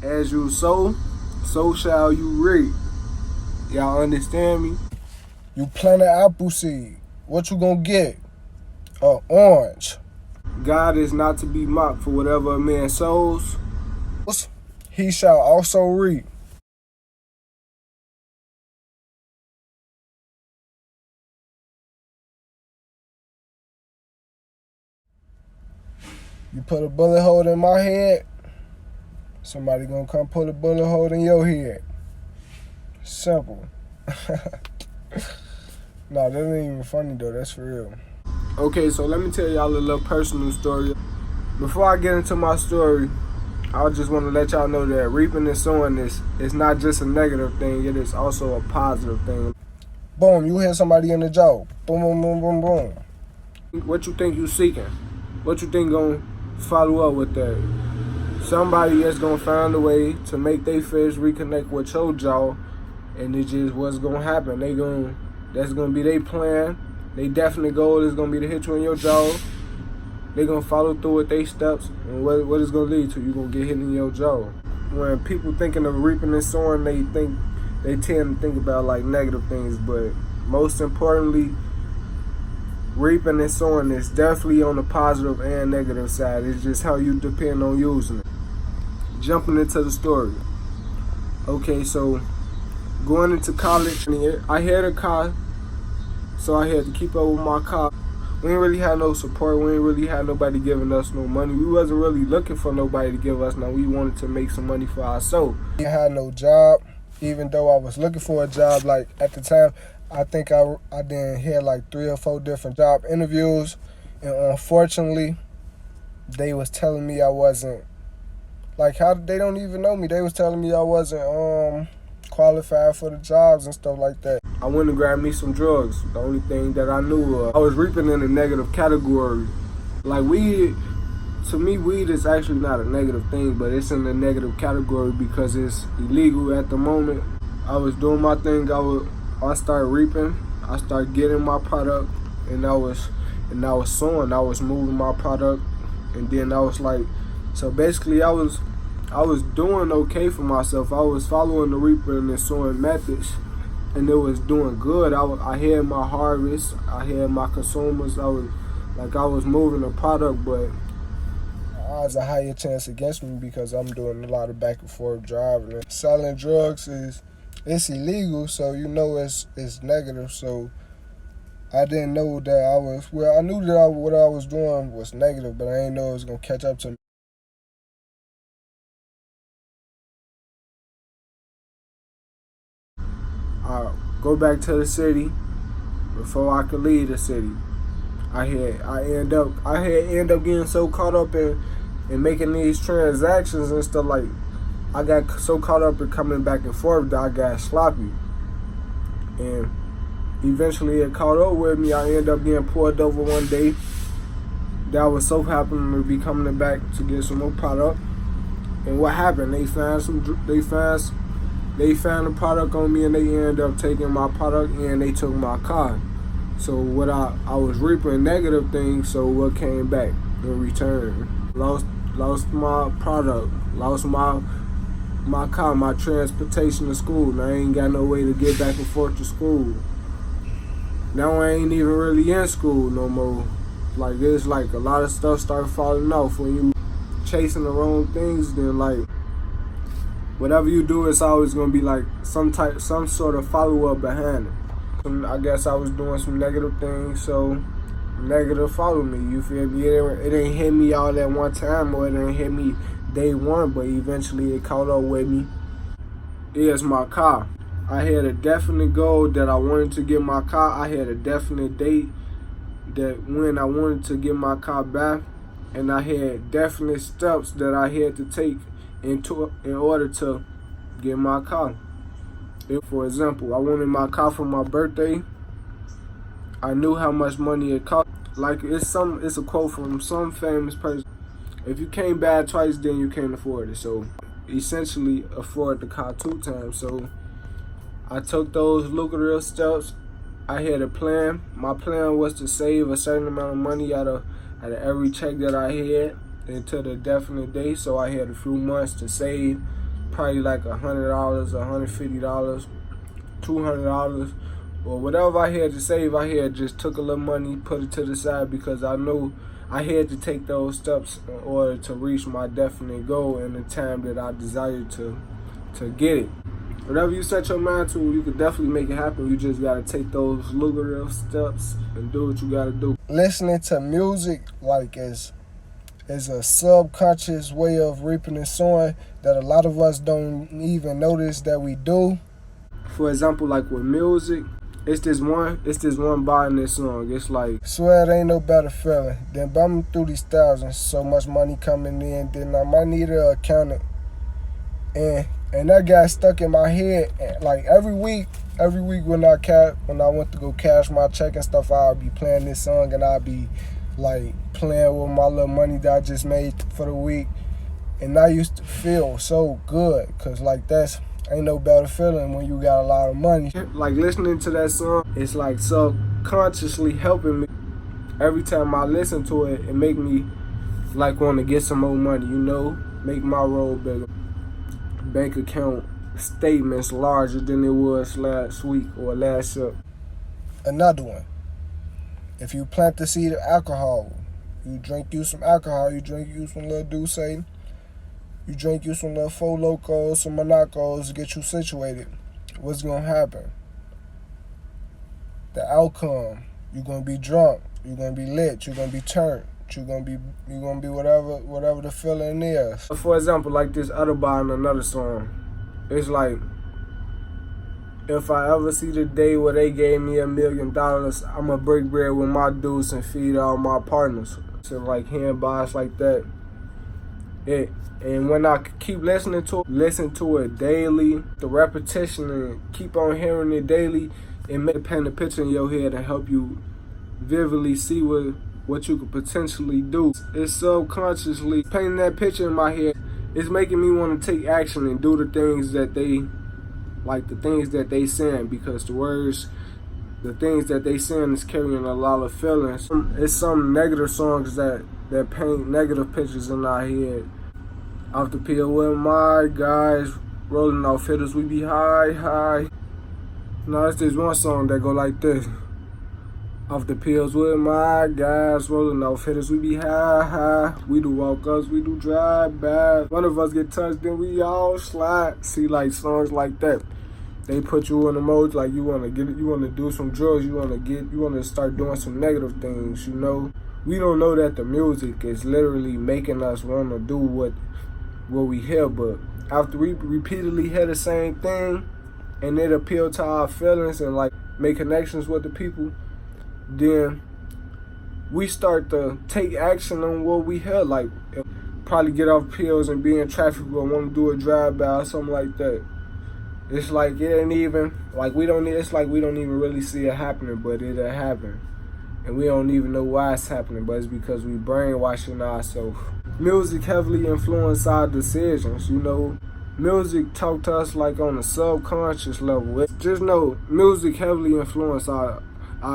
As you sow, so shall you reap. Y'all understand me? You plant an apple seed. What you gonna get? A orange. God is not to be mocked, for whatever a man sows, He shall also reap. You put a bullet hole in my head, somebody gonna come put a bullet hole in your head. Simple. Nah, that ain't even funny though, that's for real. Okay, so let me tell y'all a little personal story. Before I get into my story, I just want to let y'all know that reaping and sowing is not just a negative thing, it is also a positive thing. Boom, you hit somebody in the jaw. Boom, boom, boom, boom, boom. What you think you seeking? What you think gonna follow up with that? Somebody is gonna find a way to make their fish reconnect with your jaw, and it's just what's gonna happen. That's gonna be their plan. They definite goal is gonna be to hit you in your jaw. They gonna follow through with their steps, and what it's gonna lead to, you gonna get hit in your jaw. When people thinking of reaping and sowing, they tend to think about like negative things, but most importantly, reaping and sowing is definitely on the positive and negative side. It's just how you depend on using it. Jumping into the story. Okay, so going into college, I had a car, so I had to keep up with my car. We ain't really had no support. We ain't really had nobody giving us no money. We wasn't really looking for nobody to give us. Now we wanted to make some money for ourselves. I had no job, even though I was looking for a job. Like at the time, I think I done had like 3 or 4 different job interviews, and unfortunately, they was telling me I wasn't, like, how they don't even know me. They was telling me I wasn't qualified for the jobs and stuff like that. I went and grabbed me some drugs. The only thing that I knew of. I was reaping in a negative category. Like weed, to me, weed is actually not a negative thing, but it's in the negative category because it's illegal at the moment. I was doing my thing. I started reaping. I started getting my product, and I was sowing. I was moving my product, and then I was like, so basically, I was doing okay for myself. I was following the reaping and sowing methods, and it was doing good. I had my harvest. I had my consumers. I was moving the product, but odds a higher chance against me because I'm doing a lot of back and forth driving. Selling drugs it's illegal, so you know it's negative. So I didn't know that I knew that what I was doing was negative, but I didn't know it was gonna catch up to me. Go back to the city. Before I could leave the city, I end up getting so caught up in making these transactions and stuff. Like I got so caught up in coming back and forth that I got sloppy, and eventually it caught up with me. I ended up getting pulled over one day. That I was so happening to be coming back to get some more product. And what happened? They found the product on me, and they ended up taking my product and they took my car. So what I was reaping negative things, so what came back in return? Lost my product, lost my car, my transportation to school. Now I ain't got no way to get back and forth to school. Now I ain't even really in school no more. Like it's like a lot of stuff started falling off when you chasing the wrong things. Then like whatever you do, it's always gonna be like some sort of follow up behind it. I guess I was doing some negative things, so negative followed me. You feel me? It ain't hit me all at one time, or it ain't hit me day one, but eventually it caught up with me. It's my car. I had a definite goal that I wanted to get my car. I had a definite date that when I wanted to get my car back, and I had definite steps that I had to take in order to get my car. For example, I wanted my car for my birthday. I knew how much money it cost. Like it's a quote from some famous person. If you can't buy it twice, then you can't afford it. So essentially afford the car 2 times. So I took those lucrative steps. I had a plan. My plan was to save a certain amount of money out of every check that I had until the definite day. So I had a few months to save probably like $100, $150, $200, or whatever I had to save. I had just took a little money, put it to the side, because I know I had to take those steps in order to reach my definite goal in the time that I desired to get it. Whatever you set your mind to, you can definitely make it happen. You just gotta take those lucrative steps and do what you gotta do. Listening to music like is a subconscious way of reaping and sowing that a lot of us don't even notice that we do. For example, like with music, it's this one bar in this song. It's like, swear it ain't no better feeling than bumming through these thousands, so much money coming in, then I might need an accountant. And that got stuck in my head. Like every week when I went to go cash my check and stuff, I'll be playing this song and I'll be like playing with my little money that I just made for the week. And I used to feel so good, cause like that's ain't no better feeling when you got a lot of money. Like listening to that song, it's like subconsciously helping me. Every time I listen to it, it make me like want to get some more money, make my roll bigger. Bank account statements larger than it was last week or last year. Another one. If you plant the seed of alcohol, you drink you some alcohol, you drink you some little Douce, you drink you some little Four Locos, some Monacos to get you situated. What's gonna happen? The outcome, you're gonna be drunk, you're gonna be lit, you're gonna be turned. You're gonna be whatever the feeling is. For example, like this other bar in another song, it's like, if I ever see the day where they gave me $1 million, I'ma break bread with my dudes and feed all my partners. So like hearing bars like that, and when I keep listening to it daily, the repetition and keep on hearing it daily, it may paint a picture in your head and help you vividly see what you could potentially do. It's subconsciously painting that picture in my head. It's making me want to take action and do the things that they saying, because the things that they saying is carrying a lot of feelings. It's some negative songs that paint negative pictures in our head. Off the pill with my guys, rolling off hitters, we be high, high. Now it's this one song that go like this. Off the pills with my guys, rolling off hitters, we be high, high. We do walk-ups, we do drive-by. One of us get touched, then we all slide. See, like songs like that, they put you in the mode like you wanna do some drugs, you wanna start doing some negative things, We don't know that the music is literally making us wanna do what we hear, but after we repeatedly hear the same thing and it appeal to our feelings and like make connections with the people, then we start to take action on what we hear, like probably get off pills and be in traffic or want to do a drive-by or something like that. It's like it ain't even, like we don't even really see it happening, but it'll happen. And we don't even know why it's happening, but it's because we brainwashing ourselves. Music heavily influence our decisions, Music talk to us like on a subconscious level. Just know, music heavily influence our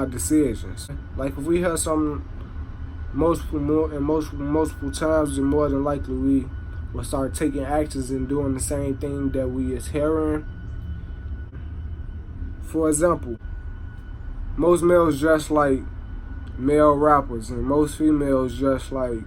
decisions. Like if we hear something multiple times, then more than likely we will start taking actions and doing the same thing that we is hearing. For example, most males dress like male rappers, and most females dress like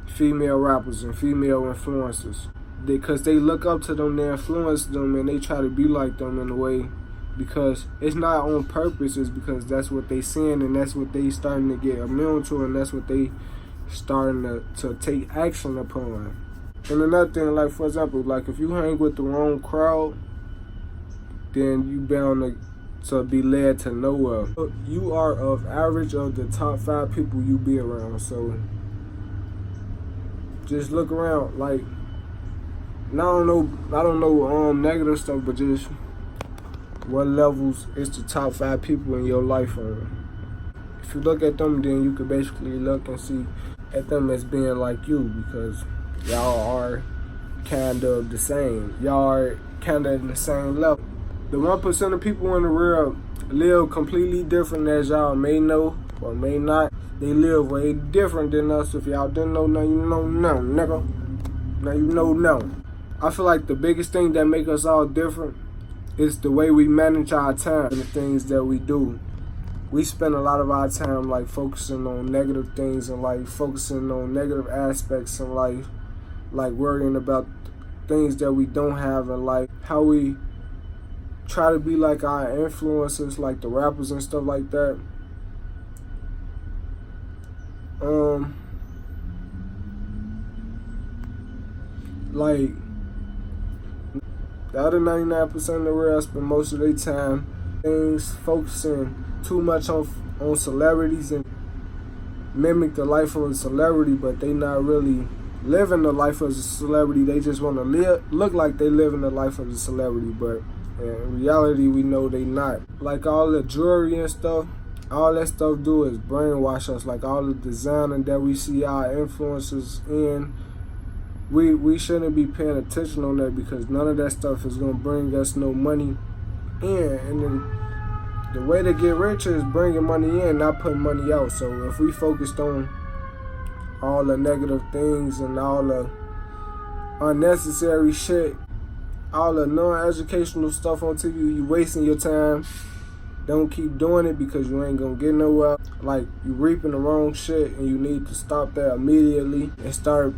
female rappers and female influencers. Because they look up to them, they influence them, and they try to be like them in a way. Because it's not on purpose, it's because that's what they seeing and that's what they starting to get immune to, and that's what they starting to take action upon. And another thing, like for example, like if you hang with the wrong crowd, then you bound to be led to nowhere. You are of average of the top 5 people you be around, so just look around. Like, I don't know negative stuff, but just what levels is the top 5 people in your life on. If you look at them, then you could basically look and see at them as being like you, because y'all are kind of the same. Y'all are kind of in the same level. The 1% of people in the world live completely different, as y'all may know or may not. They live way different than us. If y'all didn't know, now you know now, nigga. Now you know now. I feel like the biggest thing that make us all different is the way we manage our time and the things that we do. We spend a lot of our time like focusing on negative things and like focusing on negative aspects in life, like worrying about things that we don't have in life, how we try to be like our influencers, like the rappers and stuff like that. Like the other 99% of the world spend most of their time focusing too much on celebrities and mimic the life of a celebrity, but they not really living the life of a celebrity. They just want to look like they living the life of a celebrity, but in reality, we know they not. Like all the jewelry and stuff, all that stuff do is brainwash us. Like all the designing that we see our influencers in, we shouldn't be paying attention on that, because none of that stuff is gonna bring us no money in. And then the way to get rich is bringing money in, not putting money out. So if we focused on all the negative things and all the unnecessary shit, all the non-educational stuff on TV, you wasting your time. Don't keep doing it, because you ain't gonna get nowhere. Like, you reaping the wrong shit, and you need to stop that immediately and start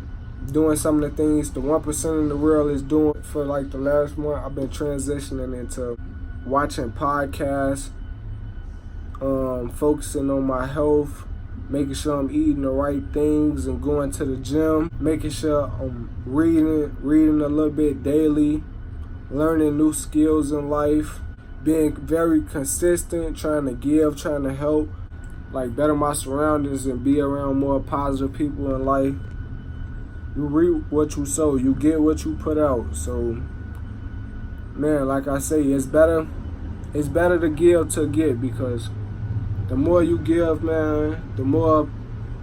doing some of the things the 1% of the world is doing. For like the last month, I've been transitioning into watching podcasts, focusing on my health, making sure I'm eating the right things and going to the gym, making sure I'm reading a little bit daily, learning new skills in life, being very consistent, trying to give, trying to help, like better my surroundings and be around more positive people in life. You reap what you sow, you get what you put out. So, man, like I say, it's better to give to get, because the more you give, man, the more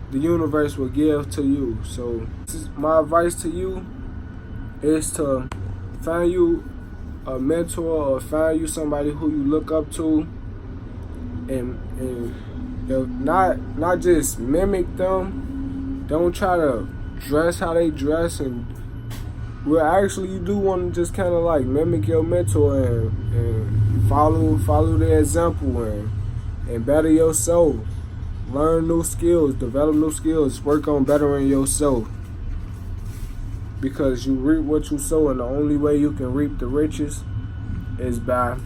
the universe will give to you. So my advice to you is to find you a mentor, or find you somebody who you look up to, and not just mimic them. Don't try to dress how they dress, and actually you do want to just kind of like mimic your mentor and follow their example and better yourself. Learn new skills, develop new skills, work on bettering yourself, because you reap what you sow, and the only way you can reap the riches is by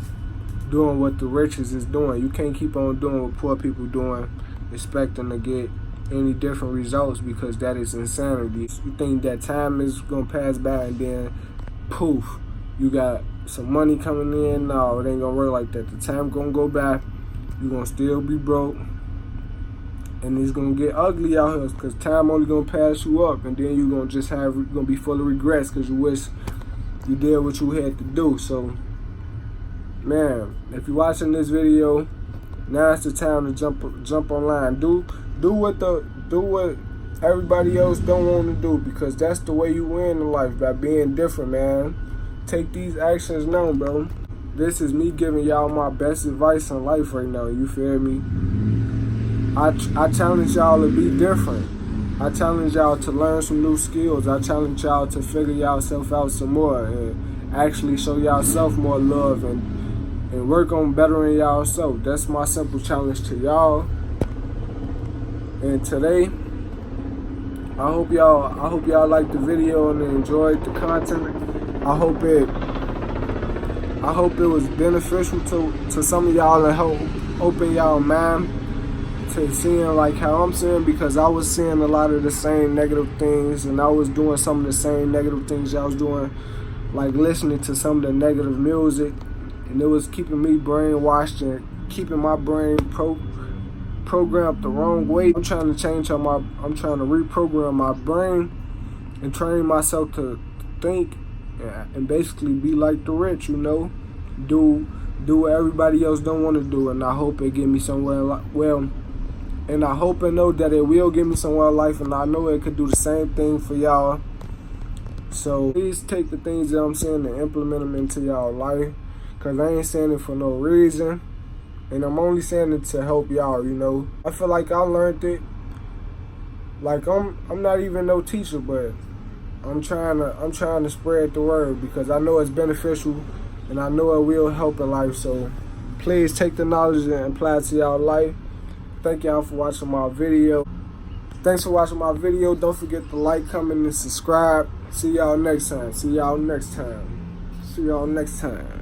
doing what the riches is doing. You can't keep on doing what poor people doing, expecting to get any different results, because that is insanity. You think that time is gonna pass by and then poof, you got some money coming in? No, it ain't gonna work like that. The time gonna go by, you gonna still be broke, and it's gonna get ugly out here, because time only gonna pass you up, and then you gonna be full of regrets, because you wish you did what you had to do. So, man, if you're watching this video, now it's the time to jump online. Do what everybody else don't want to do, because that's the way you win in life, by being different, man. Take these actions now, bro. This is me giving y'all my best advice in life right now. You feel me? I challenge y'all to be different. I challenge y'all to learn some new skills. I challenge y'all to figure yourself out some more and actually show yourself more love and work on bettering yourself. That's my simple challenge to y'all. And today, I hope y'all liked the video and enjoyed the content. I hope it was beneficial to some of y'all, and help open y'all mind to seeing like how I'm seeing, because I was seeing a lot of the same negative things, and I was doing some of the same negative things y'all was doing, like listening to some of the negative music, and it was keeping me brainwashed and keeping my brain programmed the wrong way. I'm trying to I'm trying to reprogram my brain and train myself to think and basically be like the rich, you know, do what everybody else don't want to do. And I hope it get me somewhere and I hope and know that it will get me somewhere in life, and I know it could do the same thing for y'all. So please take the things that I'm saying and implement them into y'all life, because I ain't saying it for no reason, and I'm only saying it to help y'all, you know. I feel like I learned it. Like I'm not even no teacher, but I'm trying to spread the word because I know it's beneficial and I know it will help in life. So please take the knowledge and apply it to y'all life. Thank y'all for watching my video. Thanks for watching my video. Don't forget to like, comment, and subscribe. See y'all next time. See y'all next time. See y'all next time.